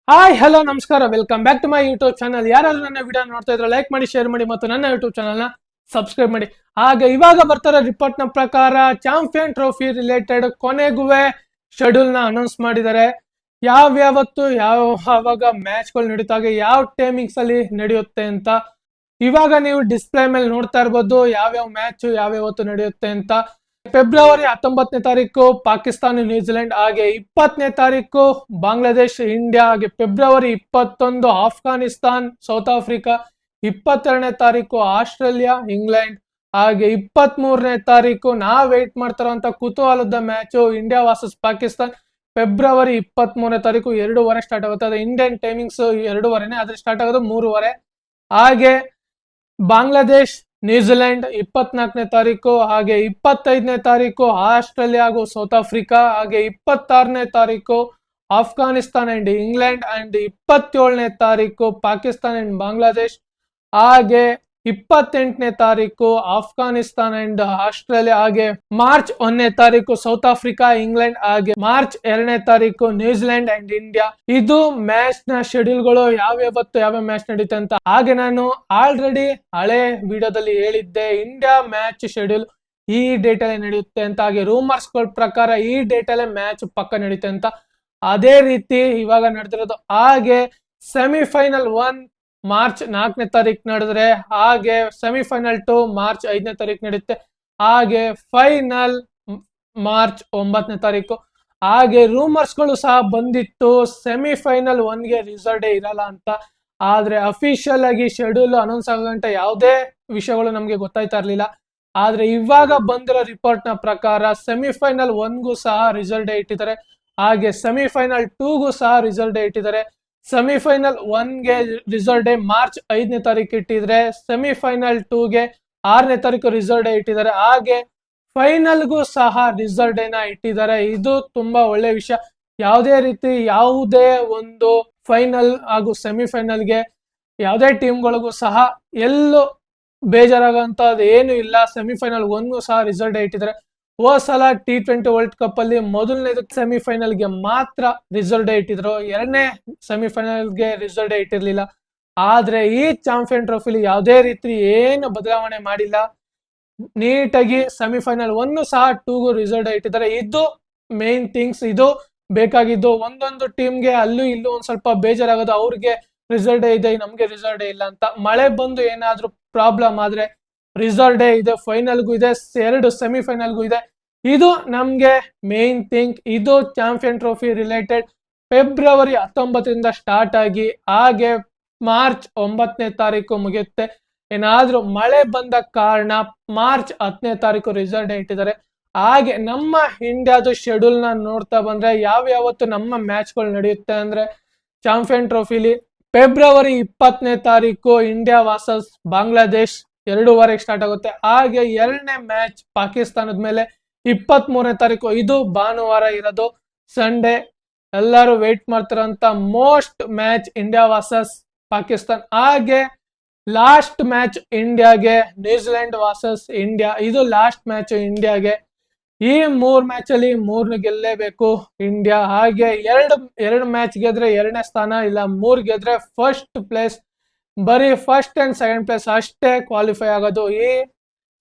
Hi hello ನಮಸ್ಕಾರ, welcome back to my YouTube channel. ಯಾರಾದ್ರೂ ನನ್ನ ವಿಡಿಯೋ ನೋಡ್ತಾ ಇದ್ರೆ ಲೈಕ್ ಮಾಡಿ, ಶೇರ್ ಮಾಡಿ ಮತ್ತು ನನ್ನ ಯೂಟ್ಯೂಬ್ ಚಾನಲ್ ನ ಸಬ್ಸ್ಕ್ರೈಬ್ ಮಾಡಿ. ಹಾಗೆ ಇವಾಗ ಬರ್ತಾರ ರಿಪೋರ್ಟ್ ನ ಪ್ರಕಾರ ಚಾಂಪಿಯನ್ ಟ್ರೋಫಿ ರಿಲೇಟೆಡ್ ಕೊನೆಗುವೆ ಶೆಡ್ಯೂಲ್ ನ ಅನೌನ್ಸ್ ಮಾಡಿದ್ದಾರೆ. ಯಾವ್ಯಾವತ್ತು ಯಾವಾಗ ಮ್ಯಾಚ್ ಗಳು ನಡೀತಾಗೆ, ಯಾವ ಟೈಮಿಂಗ್ಸ್ ಅಲ್ಲಿ ನಡೆಯುತ್ತೆ ಅಂತ ಇವಾಗ ನೀವು ಡಿಸ್ಪ್ಲೇ ಮೇಲೆ ನೋಡ್ತಾ ಇರ್ಬೋದು. ಯಾವ್ಯಾವ ಮ್ಯಾಚ್ ಯಾವ್ಯಾವತ್ತು ನಡೆಯುತ್ತೆ ಅಂತ. ಫೆಬ್ರವರಿ 19ನೇ ತಾರೀಕು ಪಾಕಿಸ್ತಾನ ನ್ಯೂಜಿಲೆಂಡ್, ಹಾಗೆ 20ನೇ ತಾರೀಕು ಬಾಂಗ್ಲಾದೇಶ್ ಇಂಡಿಯಾ, ಹಾಗೆ ಫೆಬ್ರವರಿ 21 ಆಫ್ಘಾನಿಸ್ತಾನ್ ಸೌತ್ ಆಫ್ರಿಕಾ, 22ನೇ ತಾರೀಕು ಆಸ್ಟ್ರೇಲಿಯಾ ಇಂಗ್ಲೆಂಡ್, ಹಾಗೆ 23ನೇ ತಾರೀಕು ನಾವ್ ವೇಟ್ ಮಾಡ್ತಾರಂತ ಕುತೂಹಲದ match India versus Pakistan February 23ನೇ ತಾರೀಕು 2:15 ಸ್ಟಾರ್ಟ್ ಆಗುತ್ತೆ. ಅದು ಇಂಡಿಯನ್ ಟೈಮಿಂಗ್ಸ್ 2:15, ಆದ್ರೆ ಸ್ಟಾರ್ಟ್ ಆಗೋದು 3:15. ಹಾಗೆ ಬಾಂಗ್ಲಾದೇಶ್ ನ್ಯೂಜಿಲೆಂಡ್ 24ನೇ ತಾರೀಕು, ಹಾಗೆ 25ನೇ ತಾರೀಕು ಆಸ್ಟ್ರೇಲಿಯಾ ಹಾಗೂ ಸೌತ್ ಆಫ್ರಿಕಾ, ಹಾಗೆ 26ನೇ ತಾರೀಕು ಆಫ್ಘಾನಿಸ್ತಾನ್ ಅಂಡ್ ಇಂಗ್ಲೆಂಡ್, ಅಂಡ್ 27ನೇ ತಾರೀಕು ಪಾಕಿಸ್ತಾನ್ ಅಂಡ್ ಬಾಂಗ್ಲಾದೇಶ್, ಹಾಗೆ 28ನೇ ತಾರೀಕು ಆಫ್ಘಾನಿಸ್ತಾನ್ ಅಂಡ್ ಆಸ್ಟ್ರೇಲಿಯಾ, ಹಾಗೆ ಮಾರ್ಚ್ 1ನೇ ತಾರೀಕು ಸೌತ್ ಆಫ್ರಿಕಾ ಇಂಗ್ಲೆಂಡ್, ಹಾಗೆ ಮಾರ್ಚ್ 2ನೇ ತಾರೀಕು ನ್ಯೂಜಿಲೆಂಡ್ ಅಂಡ್ ಇಂಡಿಯಾ. ಇದು ಮ್ಯಾಚ್ ನ ಶೆಡ್ಯೂಲ್ ಗಳು, ಯಾವ ಮ್ಯಾಚ್ ನಡೀತೆ ಅಂತ. ಹಾಗೆ ನಾನು ಆಲ್ರೆಡಿ ಹಳೆ ವಿಡಿಯೋದಲ್ಲಿ ಹೇಳಿದ್ದೆ, ಇಂಡಿಯಾ ಮ್ಯಾಚ್ ಶೆಡ್ಯೂಲ್ ಈ ಡೇಟ್ ಅಲ್ಲಿ ನಡೆಯುತ್ತೆ ಅಂತ. ಹಾಗೆ ರೂಮರ್ಸ್ ಗಳ ಪ್ರಕಾರ ಈ ಡೇಟ್ ಅಲ್ಲೇ ಮ್ಯಾಚ್ ಪಕ್ಕ ನಡೆಯುತ್ತೆ ಅಂತ. ಅದೇ ರೀತಿ ಇವಾಗ ನಡೆದಿರೋದು. ಹಾಗೆ ಸೆಮಿಫೈನಲ್ 1 ಮಾರ್ಚ್ 4ನೇ ತಾರೀಕು ನಡೆದ್ರೆ, ಹಾಗೆ ಸೆಮಿಫೈನಲ್ 2 ಮಾರ್ಚ್ 5ನೇ ತಾರೀಕು ನಡೆಯುತ್ತೆ, ಹಾಗೆ ಫೈನಲ್ ಮಾರ್ಚ್ 9ನೇ ತಾರೀಕು. ಹಾಗೆ ರೂಮರ್ಸ್ ಗಳು ಸಹ ಬಂದಿತ್ತು ಸೆಮಿಫೈನಲ್ 1ಗೆ ರಿಸಲ್ಟ್ ಇರಲ್ಲ ಅಂತ. ಆದ್ರೆ ಅಫಿಷಿಯಲ್ ಆಗಿ ಶೆಡ್ಯೂಲ್ ಅನೌನ್ಸ್ ಆಗಂಟ ಯಾವುದೇ ವಿಷಯಗಳು ನಮ್ಗೆ ಗೊತ್ತಾಯ್ತಾ ಇರ್ಲಿಲ್ಲ. ಆದ್ರೆ ಇವಾಗ ಬಂದಿರೋ ರಿಪೋರ್ಟ್ ನ ಪ್ರಕಾರ ಸೆಮಿಫೈನಲ್ 1ಗೂ ಸಹ ರಿಸಲ್ಟ್ ಇಟ್ಟಿದ್ದಾರೆ, ಹಾಗೆ ಸೆಮಿಫೈನಲ್ 2ಗೂ ಸಹ ರಿಸಲ್ಟ್ ಇಟ್ಟಿದ್ದಾರೆ. ಸೆಮಿಫೈನಲ್ 1ಗೆ ರಿಸಲ್ಟ್ ಡೇ ಮಾರ್ಚ್ 5ನೇ ತಾರೀಕು ಇಟ್ಟಿದ್ರೆ, ಸೆಮಿಫೈನಲ್ 2ಗೆ 6ನೇ ತಾರೀಕು ರಿಸಲ್ಟ್ ಡೇ ಇಟ್ಟಿದ್ದಾರೆ, ಹಾಗೆ ಫೈನಲ್ಗೂ ಸಹ ರಿಸಲ್ಟ್ ಡೇನ ಇಟ್ಟಿದ್ದಾರೆ. ಇದು ತುಂಬಾ ಒಳ್ಳೆ ವಿಷಯ. ಯಾವುದೇ ರೀತಿ ಯಾವುದೇ ಒಂದು ಫೈನಲ್ ಹಾಗೂ ಸೆಮಿಫೈನಲ್ಗೆ ಯಾವುದೇ ಟೀಮ್ಗಳಿಗೂ ಸಹ ಎಲ್ಲೂ ಬೇಜಾರಾಗಂತದ್ದು ಏನು ಇಲ್ಲ. ಸೆಮಿಫೈನಲ್ 1ಗೂ ಸಹ ರಿಸಲ್ಟ್ ಡೇ ಇಟ್ಟಿದ್ದಾರೆ. ಸಲ T20 ವರ್ಲ್ಡ್ ಕಪ್ ಅಲ್ಲಿ ಮೊದಲನೇದು ಸೆಮಿಫೈನಲ್ಗೆ ಮಾತ್ರ ರಿಸಲ್ಟ್ ಡೇ ಇಟ್ಟಿದ್ರು, ಎರಡನೇ ಸೆಮಿಫೈನಲ್ಗೆ ರಿಸಲ್ಟ್ ಡೇ ಇಟ್ಟಿರ್ಲಿಲ್ಲ. ಆದ್ರೆ ಈ ಚಾಂಪಿಯನ್ ಟ್ರೋಫಿಲಿ ಯಾವುದೇ ರೀತಿ ಏನು ಬದಲಾವಣೆ ಮಾಡಿಲ್ಲ. ನೀಟಾಗಿ ಸೆಮಿಫೈನಲ್ 1 ಸಹ 2ಗೂ ರಿಸಲ್ಟ್ ಡೇ ಇಟ್ಟಿದ್ದಾರೆ. ಇದು ಮೇನ್ ಥಿಂಗ್ಸ್, ಇದು ಬೇಕಾಗಿದ್ದು. ಒಂದೊಂದು ಟೀಮ್ಗೆ ಅಲ್ಲೂ ಇಲ್ಲೂ ಒಂದ್ ಸ್ವಲ್ಪ ಬೇಜಾರಾಗೋದು, ಅವ್ರಿಗೆ ರಿಸಲ್ಟ್ ಡೇ ಇದೆ ನಮ್ಗೆ ರಿಸಲ್ಟ್ ಡೇ ಇಲ್ಲ ಅಂತ. ಮಳೆ ಬಂದು ಏನಾದ್ರೂ ಪ್ರಾಬ್ಲಮ್ ಆದ್ರೆ ರಿಸಲ್ಟ್ ಡೇ ಇದೆ, ಫೈನಲ್ಗೂ ಇದೆ, 2 ಸೆಮಿಫೈನಲ್ಗೂ ಇದೆ. ಇದು ನಮ್ಗೆ ಮೇನ್ ಥಿಂಗ್. ಇದು ಚಾಂಪಿಯನ್ ಟ್ರೋಫಿ ರಿಲೇಟೆಡ್. ಫೆಬ್ರವರಿ 19ರಿಂದ ಸ್ಟಾರ್ಟ್ ಆಗಿ ಹಾಗೆ ಮಾರ್ಚ್ 9ನೇ ತಾರೀಕು ಮುಗಿಯುತ್ತೆ. ಏನಾದ್ರೂ ಮಳೆ ಬಂದ ಕಾರಣ ಮಾರ್ಚ್ 10ನೇ ತಾರೀಕು ರಿಸಲ್ಟ್ ಡೇ ಇಟ್ಟಿದ್ದಾರೆ. ಹಾಗೆ ನಮ್ಮ ಇಂಡಿಯಾದ ಶೆಡ್ಯೂಲ್ ನ ನೋಡ್ತಾ ಬಂದ್ರೆ ಯಾವ್ಯಾವತ್ತು ನಮ್ಮ ಮ್ಯಾಚ್ ಗಳು ನಡೆಯುತ್ತೆ ಅಂದ್ರೆ, ಚಾಂಪಿಯನ್ ಟ್ರೋಫಿಲಿ ಫೆಬ್ರವರಿ 20ನೇ ತಾರೀಕು ಇಂಡಿಯಾ ವರ್ಸಸ್ ಬಾಂಗ್ಲಾದೇಶ್ 2:15 ಸ್ಟಾರ್ಟ್ ಆಗುತ್ತೆ. ಹಾಗೆ ಎರಡನೇ ಮ್ಯಾಚ್ ಪಾಕಿಸ್ತಾನದ ಮೇಲೆ 23ನೇ ತಾರೀಕು, ಇದು ಭಾನುವಾರ ಇರೋದು, ಸಂಡೇ. ಎಲ್ಲರೂ ವೇಟ್ ಮಾಡ್ತಿರೋಂತ most match India versus Pakistan. ಹಾಗೆ ಲಾಸ್ಟ್ ಮ್ಯಾಚ್ ಇಂಡಿಯಾಗೆ ನ್ಯೂಜಿಲೆಂಡ್ ವರ್ಸಸ್ ಇಂಡಿಯಾ, ಇದು ಲಾಸ್ಟ್ ಮ್ಯಾಚ್ ಇಂಡಿಯಾಗೆ. ಈ 3 ಮ್ಯಾಚ್ ಅಲ್ಲಿ 3 ಗೆಲ್ಲೇಬೇಕು ಇಂಡಿಯಾ. ಹಾಗೆ ಎರಡು ಮ್ಯಾಚ್ ಗೆದ್ರೆ 2ನೇ ಸ್ಥಾನ, ಇಲ್ಲ 3 ಗೆದ್ರೆ ಫಸ್ಟ್ ಪ್ಲೇಸ್. ಬರೀ ಫಸ್ಟ್ ಅಂಡ್ ಸೆಕೆಂಡ್ ಪ್ಲೇಸ್ ಅಷ್ಟೇ ಕ್ವಾಲಿಫೈ ಆಗೋದು ಈ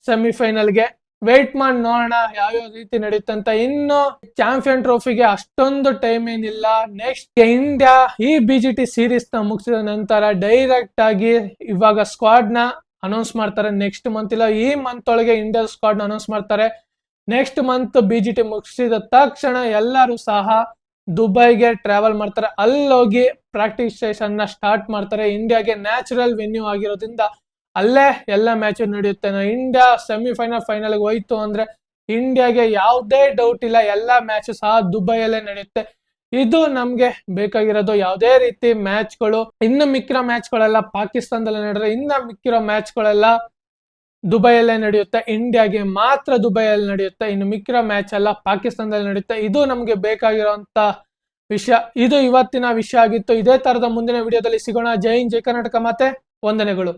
ಸೆಮಿಫೈನಲ್ಗೆ. ವೇಟ್ ಮಾಡಿ ನೋಡೋಣ ಯಾವ್ಯಾವ ರೀತಿ ನಡೆಯುತ್ತೆ ಅಂತ. ಇನ್ನು ಚಾಂಪಿಯನ್ ಟ್ರೋಫಿಗೆ ಅಷ್ಟೊಂದು ಟೈಮ್ ಏನಿಲ್ಲ. ನೆಕ್ಸ್ಟ್ ಇಂಡಿಯಾ ಈ BGT ಸೀರೀಸ್ ನ ಮುಗಿಸಿದ ನಂತರ ಡೈರೆಕ್ಟ್ ಆಗಿ ಇವಾಗ ಸ್ಕ್ವಾಡ್ ನ ಅನೌನ್ಸ್ ಮಾಡ್ತಾರೆ. ನೆಕ್ಸ್ಟ್ ಮಂತ್ ಇಲ್ಲ ಈ ಮಂತ್ ಒಳಗೆ ಇಂಡಿಯಾ ಸ್ಕ್ವಾಡ್ ನ ಅನೌನ್ಸ್ ಮಾಡ್ತಾರೆ. ನೆಕ್ಸ್ಟ್ ಮಂತ್ BGT ಮುಗಿಸಿದ ತಕ್ಷಣ ಎಲ್ಲರೂ ಸಹ ದುಬೈಗೆ ಟ್ರಾವೆಲ್ ಮಾಡ್ತಾರೆ. ಅಲ್ಲೋಗಿ ಪ್ರಾಕ್ಟೀಸ್ ಸೆಷನ್ ನ ಸ್ಟಾರ್ಟ್ ಮಾಡ್ತಾರೆ. ಇಂಡಿಯಾಗೆ ನ್ಯಾಚುರಲ್ ವೆನ್ಯೂ ಆಗಿರೋದ್ರಿಂದ ಅಲ್ಲೇ ಎಲ್ಲ ಮ್ಯಾಚ್ ನಡೆಯುತ್ತೆ. ಇಂಡಿಯಾ ಸೆಮಿಫೈನಲ್ ಫೈನಲ್ ಹೋಯ್ತು ಅಂದ್ರೆ ಇಂಡಿಯಾಗೆ ಯಾವುದೇ ಡೌಟ್ ಇಲ್ಲ, ಎಲ್ಲಾ ಮ್ಯಾಚ್ ಸಹ ದುಬೈಯಲ್ಲೇ ನಡೆಯುತ್ತೆ. ಇದು ನಮ್ಗೆ ಬೇಕಾಗಿರೋದು. ಯಾವುದೇ ರೀತಿ ಮ್ಯಾಚ್ಗಳು ಇನ್ನು ಮಿಕ್ಕಿರೋ ಮ್ಯಾಚ್ಗಳೆಲ್ಲ ಪಾಕಿಸ್ತಾನದಲ್ಲೇ ನಡೆದ್ರೆ, ಇನ್ನು ಮಿಕ್ಕಿರೋ ಮ್ಯಾಚ್ಗಳೆಲ್ಲ ದುಬೈಯಲ್ಲೇ ನಡೆಯುತ್ತೆ. ಇಂಡಿಯಾಗೆ ಮಾತ್ರ ದುಬೈಯಲ್ಲಿ ನಡೆಯುತ್ತೆ, ಇನ್ನು ಮಿಕ್ಕಿರೋ ಮ್ಯಾಚ್ ಎಲ್ಲ ಪಾಕಿಸ್ತಾನದಲ್ಲಿ ನಡೆಯುತ್ತೆ. ಇದು ನಮ್ಗೆ ಬೇಕಾಗಿರುವಂತ ವಿಷಯ. ಇದು ಇವತ್ತಿನ ವಿಷಯ ಆಗಿತ್ತು. ಇದೇ ತರದ ಮುಂದಿನ ವಿಡಿಯೋದಲ್ಲಿ ಸಿಗೋಣ. ಜೈ ಹಿಂದ್, ಜೈ ಕರ್ನಾಟಕ, ಮತ್ತೆ ವಂದನೆಗಳು.